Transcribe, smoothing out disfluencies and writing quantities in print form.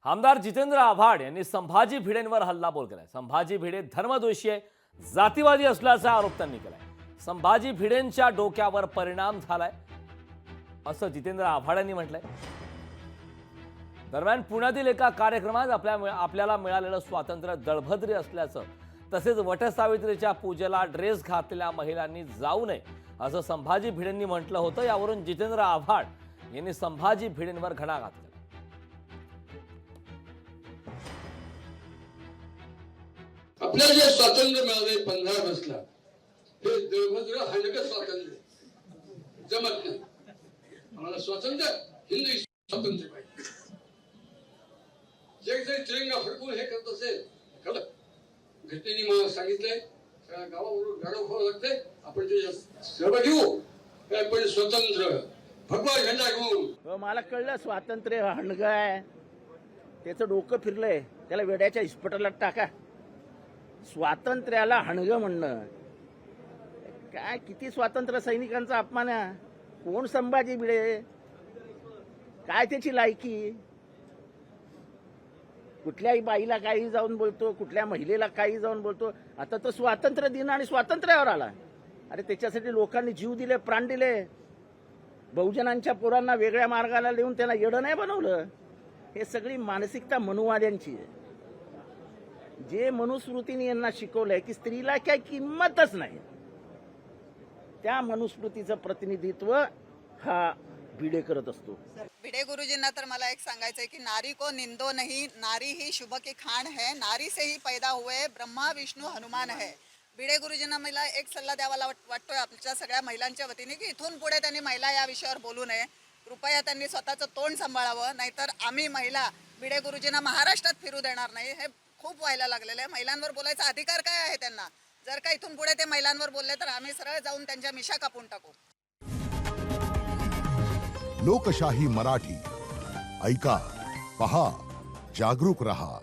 आमदार जितेंद्र आव्हाड यांनी संभाजी भिडेंवर हल्लाबोल केलाय। संभाजी भिडे धर्मद्वेषी आहे, जातीवादी असल्याचा आरोप त्यांनी केलाय। संभाजी भिडेंच्या डोक्यावर परिणाम झालाय असं जितेंद्र आव्हाड यांनी म्हटलंय। दरम्यान पुण्यातील एका कार्यक्रमात आपल्याला मिळालेलं स्वातंत्र्य दळभद्री असल्याचं तसेच वटसावित्रीच्या पूजेला ड्रेस घातलेल्या महिलांनी जाऊ नये असं संभाजी भिडेंनी म्हटलं होतं। यावरून जितेंद्र आव्हाड यांनी संभाजी भिडेंवर घणाघात केला। आपल्याला जे स्वातंत्र्य मिळाले 15 ऑगस्टला, हे दळभद्र हलकं स्वातंत्र्य जमत नाही। आम्हाला स्वातंत्र्य, हिंदू स्वातंत्र्य पाहिजे। जे काही तिरंगा फडकून हे करत असेल, खरं घटनेने मला सांगितलंय सगळ्या गावावरून गाडव खावं लागतंय। आपण ते सहभागी होऊ, पण स्वतंत्र भगवा झेंडा घेऊन। मला कळलं स्वातंत्र्य हणगं आहे, त्याचं डोकं फिरलंय, त्याला वेड्याच्या इस्पितळात टाका। स्वातंत्र्याला हणगं म्हणणं काय? किती स्वातंत्र्य सैनिकांचा अपमान आहे। कोण संभाजी भिडे? काय त्याची लायकी? कुठल्याही बाईला काही जाऊन बोलतो, कुठल्या महिलेला काही जाऊन बोलतो। आता तो स्वातंत्र्य दिन आणि स्वातंत्र्यावर आला। अरे त्याच्यासाठी लोकांनी जीव दिले, प्राण दिले। बहुजनांच्या पोरांना वेगळ्या मार्गाला लिहून त्यांना येडं नाही बनवलं। हे सगळी मानसिकता मनुवाद्यांची आहे। जे मनुस्मृतीने यांना शिकवलंय की स्त्रीला काय किंमतच नाही, त्या मनुस्मृतीचं प्रतिनिधित्व हा भिडे करत असतो। भिडे गुरुजींना तर मला एक सांगायचंय की नारी को निंदो नहीं, नारी ही शुभ की खान है, नारी से ही पैदा हुए ब्रह्मा विष्णू हनुमान है। भिडे गुरुजींना मला एक सल्ला द्यावा वाटतोय आपल्या सगळ्या महिलांच्या वतीने की इथून पुढे त्यांनी महिला या विषयावर बोलू नये। कृपया त्यांनी स्वतःचं तोंड सांभाळावं, नाहीतर आम्ही महिला भिडे गुरुजींना महाराष्ट्रात फिरू देणार नाही। हे खूप व्हायला लागलेलं आहे। महिलांवर बोलायचा अधिकार काय आहे त्यांना? जर का इथून पुढे ते महिलांवर बोलले तर आम्ही सरळ जाऊन त्यांच्या मिशा कापून टाकू। लोकशाही मराठी ऐका, पहा, जागरूक रहा।